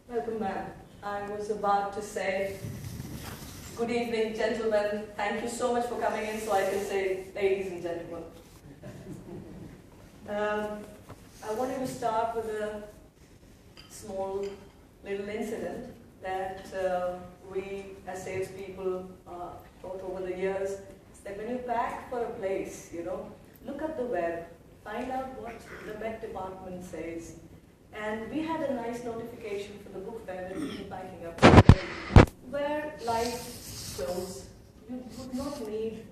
Welcome, ma'am. I was about to say, good evening, gentlemen. Thank you so much for coming in, so I can say, ladies and gentlemen. I wanted to start with a small little incident that we, as salespeople, taught over the years, that when you pack for a place, look at the web, find out what the web department says. And we had a nice notification for the book fair that we were packing up where life close. You would not need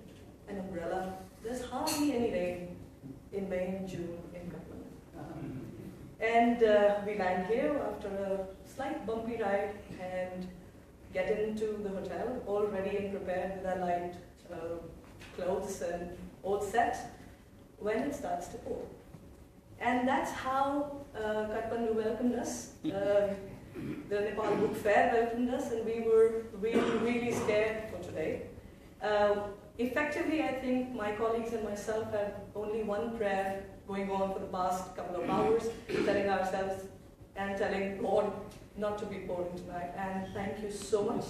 an umbrella. There's hardly any rain in May and June in Kathmandu. And we land here after a slight bumpy ride and get into the hotel, all ready and prepared with our light clothes and all set, when it starts to pour. And that's how Kathmandu welcomed us. The Nepal Book Fair welcomed us, and we were really, really scared for today. Effectively, I think my colleagues and myself had only one prayer going on for the past couple of hours, telling ourselves and telling God not to be pouring tonight. And thank you so much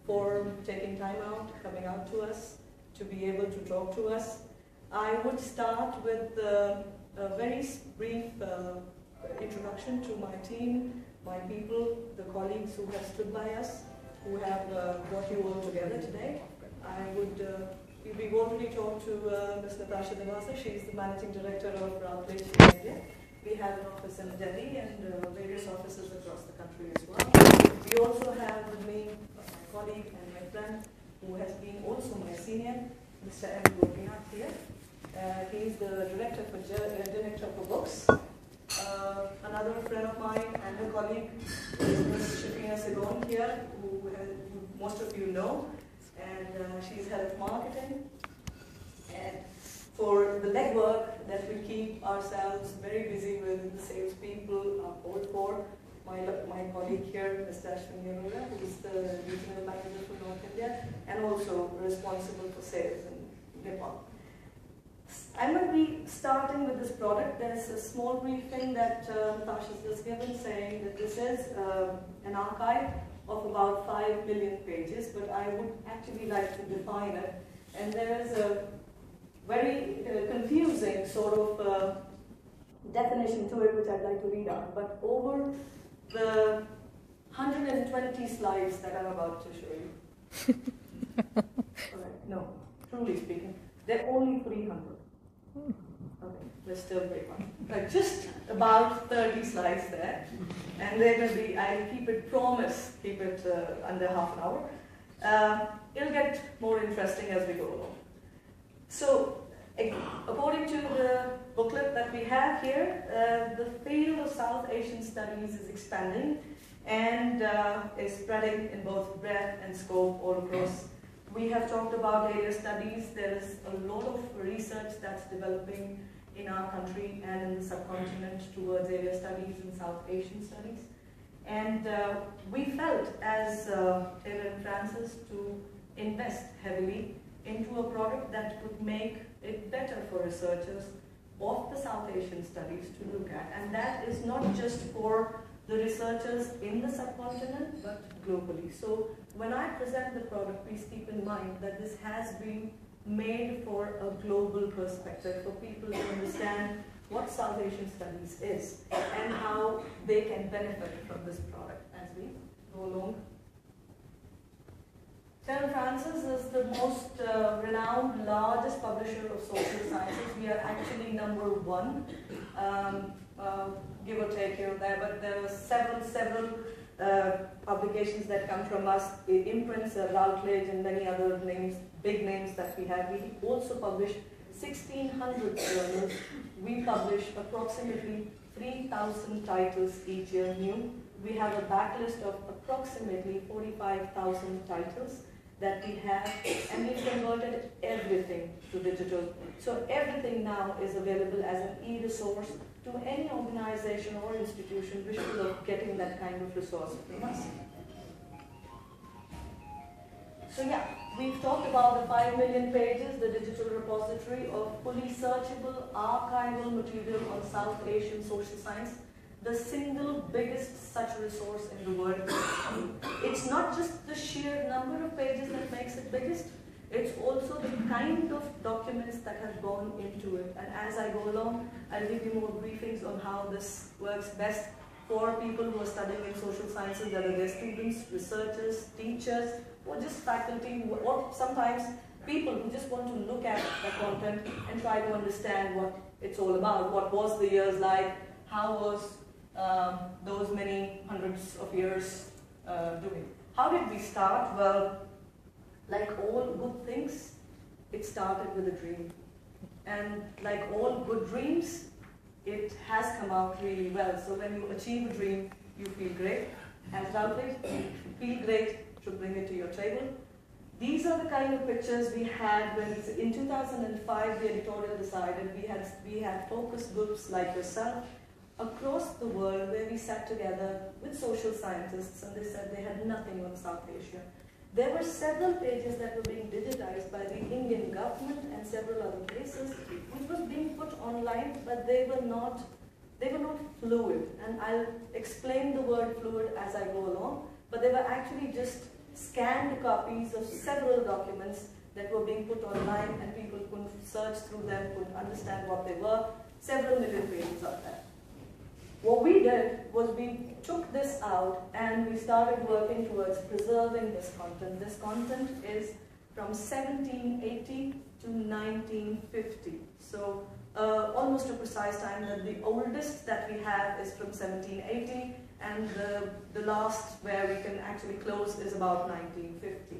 for taking time out, coming out to us, to be able to talk to us. I would start with a very brief introduction to my team, my people, the colleagues who have stood by us, who have brought you all together today. We've already talked to Ms. Natasha Devasa. She's the Managing Director of Routledge in India. We have an office in Delhi and various offices across the country as well. We also have with me my colleague and my friend, who has been also my senior, Mr. M. Gopinath here. He's the director for books. Another friend of mine and a colleague is Ms. Shafina Sigon here, who most of you know, and she's head of marketing. And for the legwork that we keep ourselves very busy with, the salespeople are all for. My colleague here, Mr. Ashwin Arora, who is the regional manager for North India, and also responsible for sales in Nepal. I'm going to be starting with this product. There's a small briefing that Natasha's just given saying that this is an archive of about 5 million pages, but I would actually like to define it. And there is a very confusing sort of definition to it, which I'd like to read out. But over the 120 slides that I'm about to show you, no, truly speaking, they're only 300. Okay, there's still great one. But just about 30 slides there, and they're going to be, I'll keep it under half an hour. It'll get more interesting as we go along. So, according to the booklet that we have here, the field of South Asian studies is expanding and is spreading in both breadth and scope all across. We have talked about area studies. There is a lot of research that's developing in our country and in the subcontinent towards area studies and South Asian studies. And we felt as Taylor and Francis to invest heavily into a product that would make it better for researchers of the South Asian studies to look at. And that is not just for the researchers in the subcontinent, but globally. So when I present the product, please keep in mind that this has been made for a global perspective, for people to understand what South Asian studies is and how they can benefit from this product as we go along. Taylor Francis is the most renowned, largest publisher of social sciences. We are actually number one, give or take here and there, but there are several publications that come from us, imprints, Routledge, and many other names, big names that we have. We also publish 1,600 journals. We publish approximately 3,000 titles each year new. We have a backlist of approximately 45,000 titles that we have, and we've converted everything to digital. So everything now is available as an e-resource to any organization or institution wishful of getting that kind of resource from us. So yeah, we've talked about the 5 million pages, the digital repository of fully searchable archival material on South Asian social science. the single biggest such resource in the world. It's not just the sheer number of pages that makes it biggest, it's also the kind of documents that have gone into it. And as I go along, I'll give you more briefings on how this works best for people who are studying in social sciences, whether they're students, researchers, teachers, or just faculty, or sometimes people who just want to look at the content and try to understand what it's all about. What was the years like? How was those many hundreds of years doing? How did we start? Well, like all good things, it started with a dream. And like all good dreams, it has come out really well. So when you achieve a dream, you feel great. And without it, you feel great to bring it to your table. These are the kind of pictures we had when, in 2005, the editorial decided we had focus groups like yourself across the world where we sat together with social scientists, and they said they had nothing on South Asia. There were several pages that were being digitized by the Indian government and several other places, which was being put online, but they were not fluid. And I'll explain the word fluid as I go along, but they were actually just scanned copies of several documents that were being put online, and people could search through them, could understand what they were, several million pages of that. What we did was we took this out and we started working towards preserving this content. This content is from 1780 to 1950. So almost a precise time. That the oldest that we have is from 1780, and the last where we can actually close is about 1950.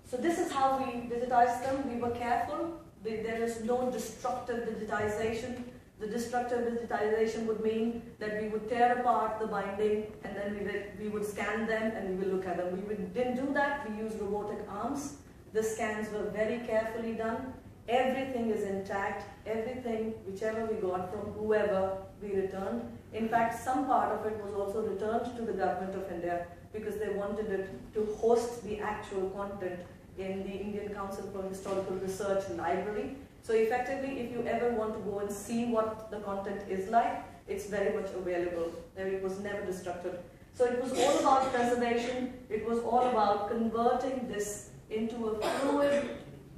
So this is how we digitized them. We were careful. There is no destructive digitization. The destructive digitization would mean that we would tear apart the binding and then we would scan them and we will look at them. We didn't do that. We used robotic arms. The scans were very carefully done. Everything is intact. Everything, whichever we got from whoever, we returned. In fact, some part of it was also returned to the government of India because they wanted it to host the actual content in the Indian Council for Historical Research library. So effectively, if you ever want to go and see what the content is like, it's very much available. It was never destructed. So it was all about preservation. It was all about converting this into a fluid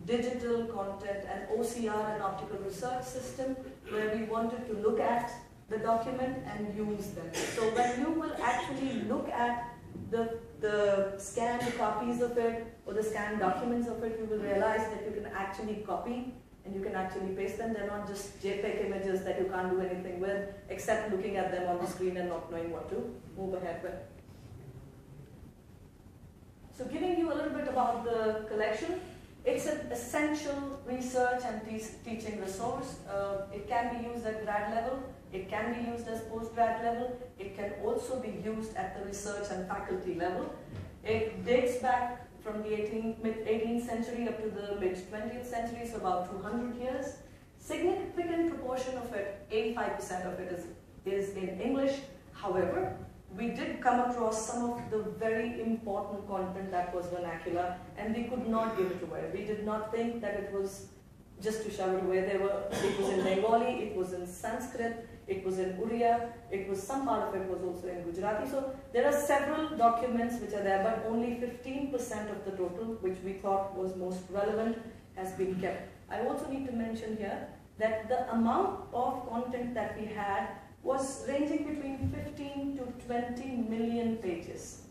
digital content, an OCR, an optical research system, where we wanted to look at the document and use them. So when you will actually look at the scanned copies of it or the scanned documents of it, you will realize that you can actually copy and you can actually paste them. They're not just JPEG images that you can't do anything with except looking at them on the screen and not knowing what to move ahead with. So giving you a little bit about the collection, it's an essential research and teaching resource. It can be used at grad level, it can be used as post-grad level, it can also be used at the research and faculty level. It dates back from the mid-18th century up to the mid-20th century, so about 200 years. Significant proportion of it, 85% of it is in English. However, we did come across some of the very important content that was vernacular, and we could not give it away. We did not think that it was just to shove it away. It was in Bengali, it was in Sanskrit, it was in Uriya, some part of it was also in Gujarati. So there are several documents which are there, but only 15% of the total, which we thought was most relevant, has been kept. I also need to mention here that the amount of content that we had was ranging between 15 to 20 million pages.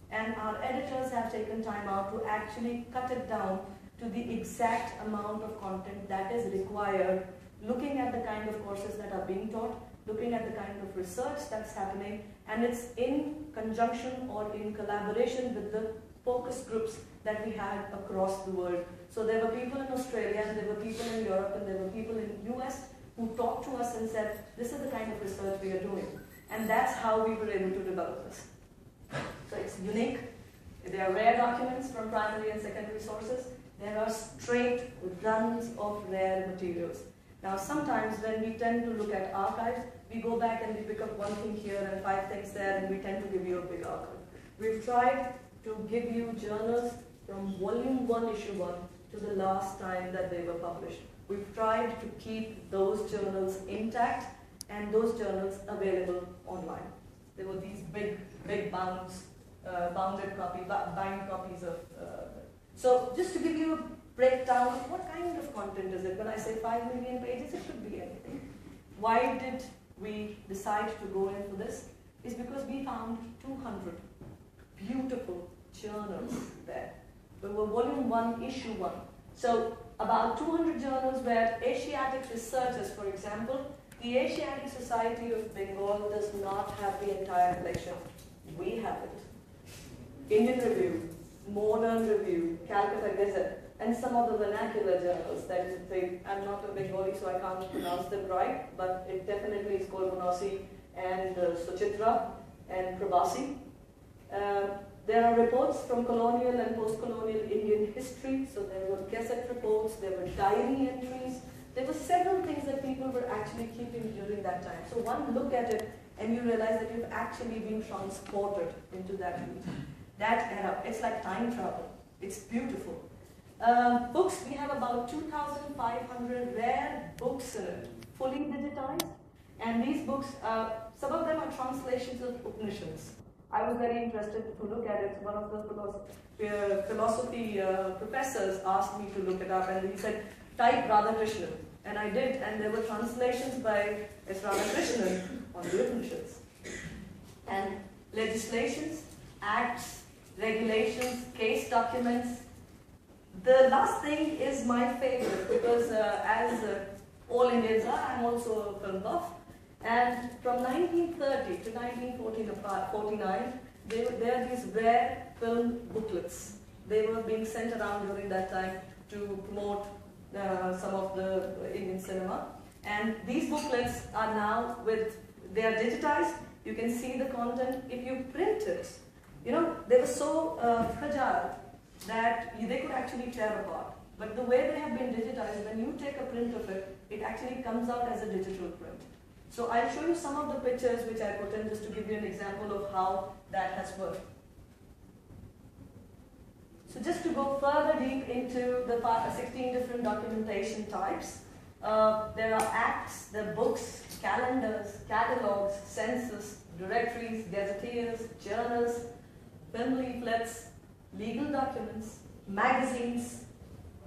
And our editors have taken time out to actually cut it down to the exact amount of content that is required, looking at the kind of courses that are being taught, looking at the kind of research that's happening, and it's in conjunction or in collaboration with the focus groups that we had across the world. So there were people in Australia, and there were people in Europe, and there were people in the US who talked to us and said, this is the kind of research we are doing. And that's how we were able to develop this. So it's unique. There are rare documents from primary and secondary sources. There are straight runs of rare materials. Now sometimes when we tend to look at archives, we go back and we pick up one thing here and 5 things there, and we tend to give you a big archive. We've tried to give you journals from volume 1, issue 1 to the last time that they were published. we've tried to keep those journals intact and those journals available online. There were these big bounded bind copies of. So just to give you a breakdown of what kind of content is it. When I say 5 million pages, it could be anything. Why did we decide to go in for this? Is because we found 200 beautiful journals there. We were volume 1, issue 1. So about 200 journals where Asiatic researchers, for example, the Asiatic Society of Bengal does not have the entire collection. We have it. Indian Review, Modern Review, Calcutta Gazette, and some of the vernacular journals. That is, I'm not a Bengali, so I can't pronounce them right, but it definitely is called Monasi and Suchitra and Prabhasi. There are reports from colonial and post-colonial Indian history, so there were gazette reports, there were diary entries, there were several things that people were actually keeping during that time. So one look at it and you realize that you've actually been transported into that era. It's like time travel. It's beautiful. Books, we have about 2,500 rare books in it, fully digitized. And these books, some of them are translations of Upanishads. I was very interested to look at it. One of the philosophy professors asked me to look it up, and he said, type Radhakrishnan. And I did, and there were translations by S. Radhakrishnan on the Upanishads. And legislations, acts, regulations, case documents. The last thing is my favorite, because as all Indians are, I'm also a film buff. And from 1930 to 1949, there are these rare film booklets. They were being sent around during that time to promote some of the Indian cinema. And these booklets are now they are digitized. You can see the content. If you print it, they were so fragile that they could actually tear apart. But the way they have been digitized, when you take a print of it, it actually comes out as a digital print. So I'll show you some of the pictures which I put in just to give you an example of how that has worked. So just to go further deep into the 16 different documentation types, there are acts, there are books, calendars, catalogs, census, directories, gazetteers, journals, film leaflets, legal documents, magazines,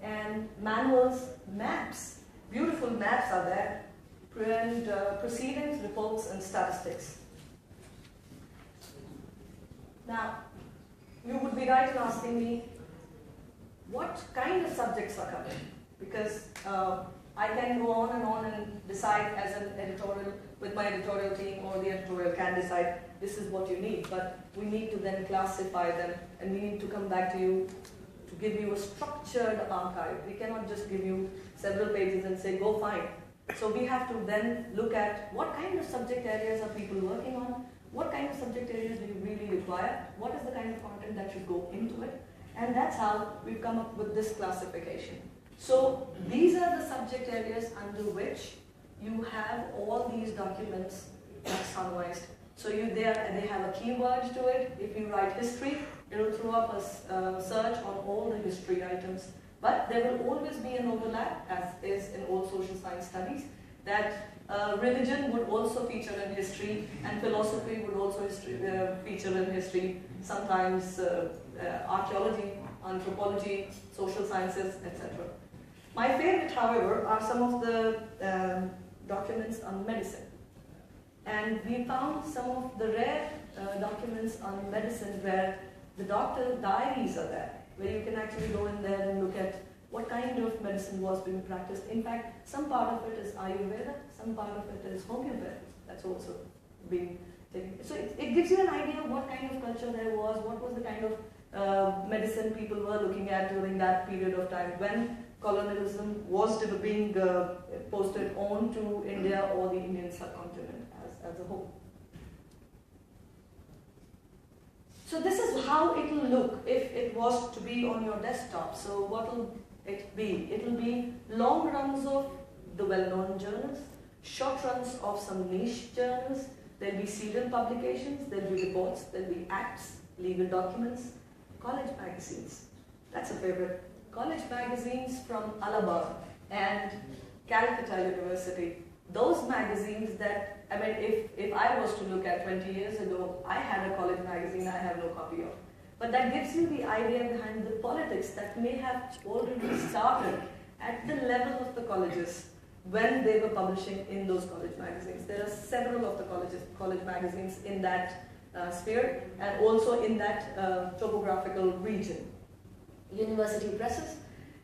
and manuals, maps. Beautiful maps are there. And proceedings, reports, and statistics. Now, you would be right in asking me, what kind of subjects are covered? Because I can go on and decide as an editorial, with my editorial team, or the editorial can decide this is what you need, but we need to then classify them, and we need to come back to you to give you a structured archive. We cannot just give you several pages and say, go find. So we have to then look at what kind of subject areas are people working on, what kind of subject areas do you really require, what is the kind of content that should go into it, and that's how we've come up with this classification. So these are the subject areas under which you have all these documents taxonomized. So they have a keyword to it. If you write history, it will throw up a search on all the history items. But there will always be an overlap, as is in all social science studies, that religion would also feature in history, and philosophy would also feature in history, sometimes archaeology, anthropology, social sciences, etc. My favorite, however, are some of the documents on medicine. And we found some of the rare documents on medicine where the doctor's diaries are there, where you can actually go in there and look at what kind of medicine was being practiced. In fact, some part of it is Ayurveda, some part of it is homeopathy. That's also being taken. So it gives you an idea of what kind of culture there was, what was the kind of medicine people were looking at during that period of time when colonialism was being posted onto India or the Indian subcontinent as a whole. So this is how it will look if it was to be on your desktop. So what will it be? It will be long runs of the well-known journals, short runs of some niche journals, there will be serial publications, there will be reports, there will be acts, legal documents, college magazines. That's a favorite. College magazines from Allahabad and Calcutta University. Those magazines that, I mean, if I was to look at 20 years ago, I had a college magazine I have no copy of. But that gives you the idea behind the politics that may have already started at the level of the colleges when they were publishing in those college magazines. There are several of the college magazines in that sphere and also in that topographical region. University presses.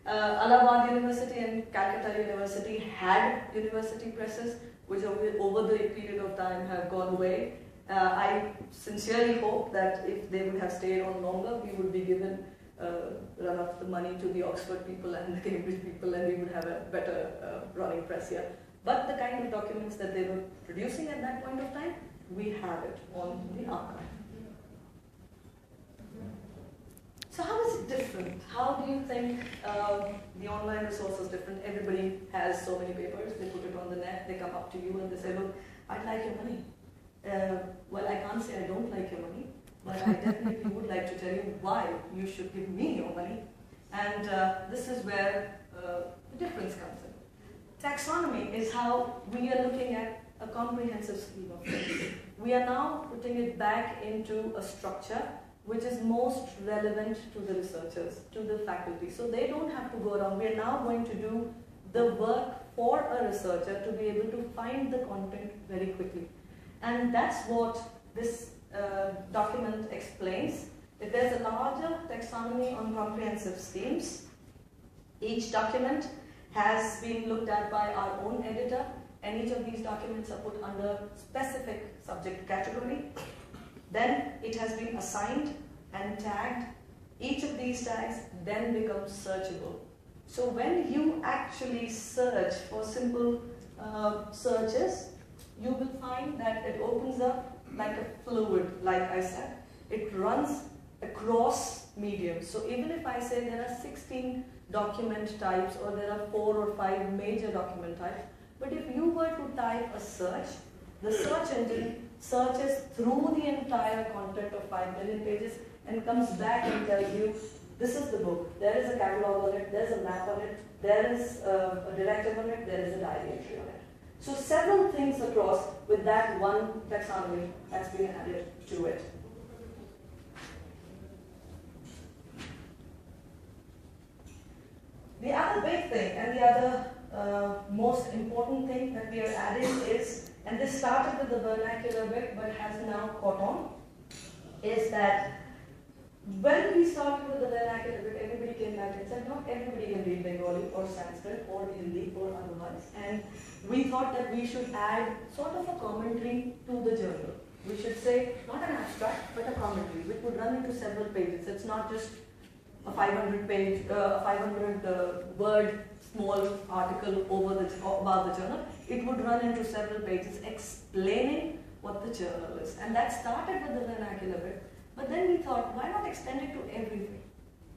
Allahabad University and Calcutta University had university presses, which over the period of time have gone away. I sincerely hope that if they would have stayed on longer, we would be given run of the money to the Oxford people and the Cambridge people, and we would have a better running press here. But the kind of documents that they were producing at that point of time, we have it on the archive. So how is it different? How do you think the online resource is different? Everybody has so many papers, they put it on the net, they come up to you and they say, look, I'd like your money. Well, I can't say I don't like your money, but I definitely would like to tell you why you should give me your money. And this is where the difference comes in. Taxonomy is how we are looking at a comprehensive scheme of things. We are now putting it back into a structure which is most relevant to the researchers, to the faculty. So they don't have to go around. We are now going to do the work for a researcher to be able to find the content very quickly. And that's what this document explains. If there's a larger taxonomy on comprehensive schemes, each document has been looked at by our own editor, and each of these documents are put under specific subject category. Then it has been assigned and tagged. Each of these tags then becomes searchable. So when you actually search for simple searches, you will find that it opens up like a fluid, like I said. It runs across mediums. So even if I say there are 16 document types or there are 4 or 5 major document types, but if you were to type a search, the search engine searches through the entire content of 5 million pages and comes back and tells you, this is the book, there is a catalog on it, there's a map on it, there is a directive on it, there is a diary entry on it. So several things across with that one taxonomy has been added to it. The other big thing and the other most important thing that we are adding is, and this started with the vernacular bit but has now caught on, is that when we started with the vernacular bit, everybody came back and said, not everybody can read Bengali or Sanskrit or Hindi or otherwise. And we thought that we should add sort of a commentary to the journal. We should say, not an abstract, but a commentary, which would run into several pages. It's not just a 500 word small article about the journal. It would run into several pages explaining what the journal is. And that started with the vernacular bit. But then we thought, why not extend it to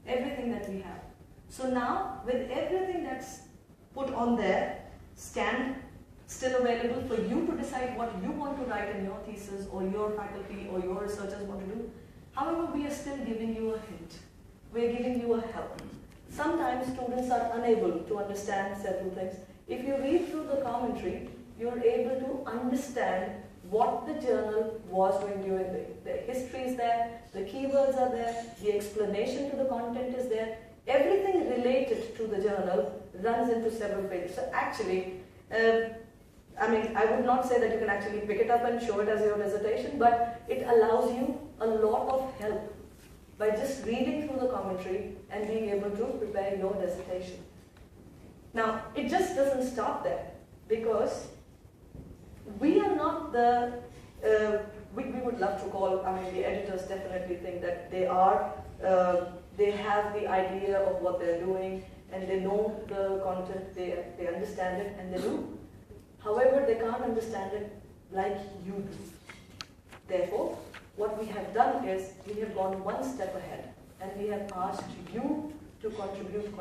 everything that we have? So now, with everything that's put on there, scanned, still available for you to decide what you want to write in your thesis or your faculty or your researchers want to do. However, we are still giving you a hint. We're giving you a help. Sometimes students are unable to understand several things. If you read through the commentary, you're able to understand what the journal was doing during the history is there, the keywords are there, the explanation to the content is there. Everything related to the journal runs into several pages. So actually, I would not say that you can actually pick it up and show it as your dissertation, but it allows you a lot of help by just reading through the commentary and being able to prepare your dissertation. Now, it just doesn't stop there, because we are not the, we would love to call, the editors definitely think that they are, they have the idea of what they're doing, and they know the content, they understand it, and they do. However, they can't understand it like you do. Therefore, what we have done is, we have gone one step ahead, and we have asked you to contribute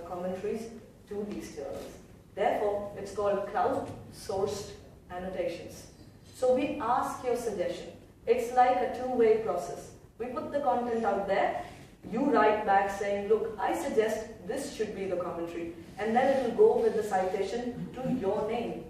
commentaries to these journals. Therefore, it's called crowdsourced annotations. So we ask your suggestion. It's like a two-way process. We put the content out there, You write back saying, look, I suggest this should be the commentary. And then it will go with the citation to your name.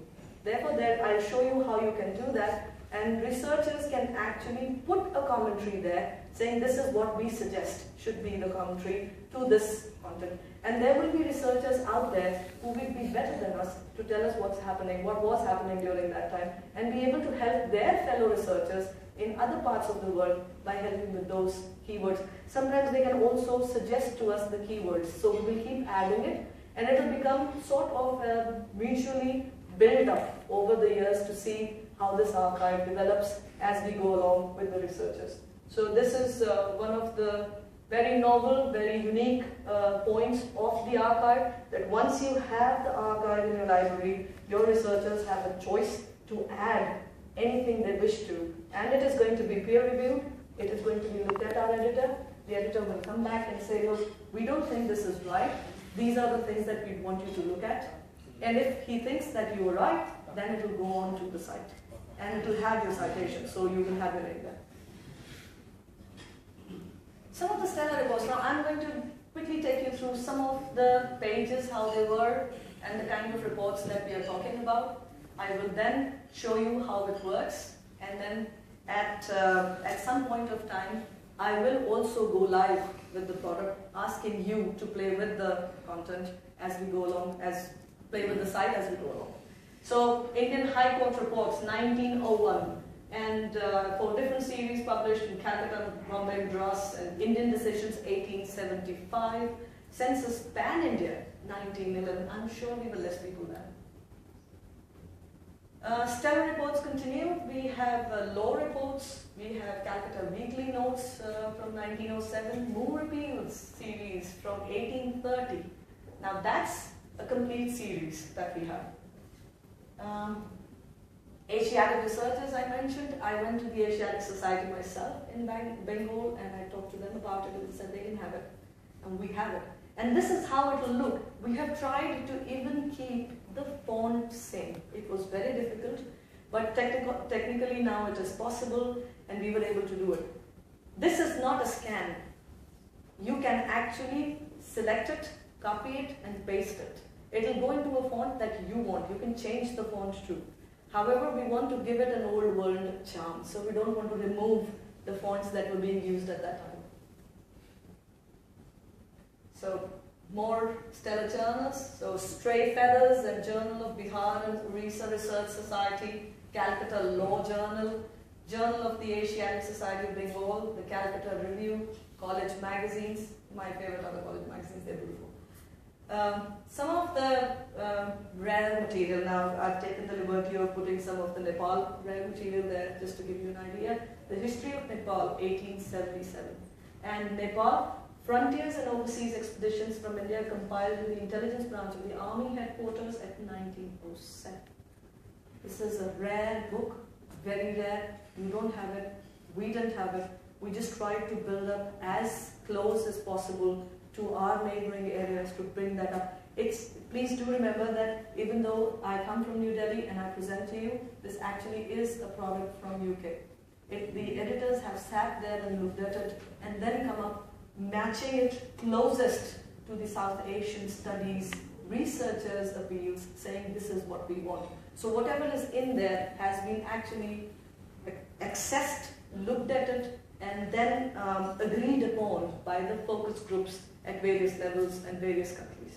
Therefore, there I'll show you how you can do that. And researchers can actually put a commentary there saying this is what we suggest should be the commentary to this content. And there will be researchers out there who will be better than us to tell us what's happening, what was happening during that time, and be able to help their fellow researchers in other parts of the world by helping with those keywords. Sometimes they can also suggest to us the keywords, so we will keep adding it, and it will become sort of mutually build up over the years to see how this archive develops as we go along with the researchers. So this is one of the very novel, very unique points of the archive, that once you have the archive in your library, your researchers have a choice to add anything they wish to. And it is going to be peer reviewed, it is going to be looked at our editor, the editor will come back and say, look, we don't think this is right, these are the things that we want you to look at. And if he thinks that you are right, then it will go on to the site. And it will have your citation, so you will have your name there. Some of the stellar reports. Now I'm going to quickly take you through some of the pages, how they were, and the kind of reports that we are talking about. I will then show you how it works, and then at some point of time, I will also go live with the product, asking you to play with the content as we go along, play with the site as we go along. So, Indian High Court reports, 1901, and for different series published in Calcutta, Bombay, Madras, and Indian Decisions, 1875, Census Pan-India, 1911. I'm sure we were less people then. Stellar reports continue. We have law reports. We have Calcutta Weekly Notes from 1907. Moore Appeals series from 1830. Now that's a complete series that we have. Asiatic researchers I mentioned. I went to the Asiatic Society myself in Bengal, and I talked to them about it, and said they can have it, and we have it. And this is how it will look. We have tried to even keep the font same. It was very difficult, but technically now it is possible, and we were able to do it. This is not a scan. You can actually select it, copy it, and paste it. It will go into a font that you want. You can change the font too. However, we want to give it an old world charm, so we don't want to remove the fonts that were being used at that time. So, more stellar journals. So, Stray Feathers and Journal of Bihar and Orissa Research Society, Calcutta Law Journal, Journal of the Asiatic Society of Bengal, the Calcutta Review, college magazines. My favorite are the college magazines, they're beautiful. Some of the rare material, now I've taken the liberty of putting some of the Nepal rare material there just to give you an idea. The History of Nepal, 1877. And Nepal, Frontiers and Overseas Expeditions from India, compiled in the intelligence branch of the Army headquarters at 1907. This is a rare book, very rare. You don't have it, we didn't have it. We just tried to build up as close as possible to our neighboring areas to bring that up. Please do remember that even though I come from New Delhi and I present to you, this actually is a product from UK. The editors have sat there and looked at it and then come up matching it closest to the South Asian studies researchers' appeals, saying this is what we want. So whatever is in there has been actually accessed, looked at it, and then agreed upon by the focus groups at various levels and various countries.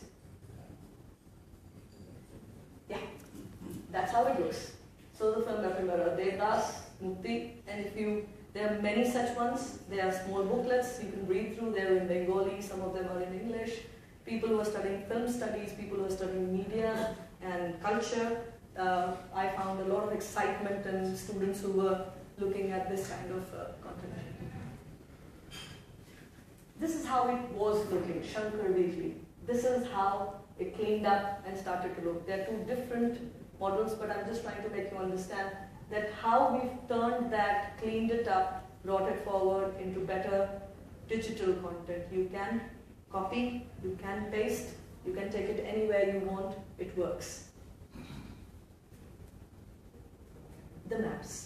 Yeah, that's how it looks. So the film ephemera, Devdas, Mukti, and there are many such ones. They are small booklets you can read through. They're in Bengali, some of them are in English. People who are studying film studies, people who are studying media and culture. I found a lot of excitement in students who were looking at this kind of content. This is how it was looking, Shankar Weekly. This is how it cleaned up and started to look. There are two different models, but I'm just trying to make you understand that how we've turned that, cleaned it up, brought it forward into better digital content. You can copy, you can paste, you can take it anywhere you want, it works. The maps.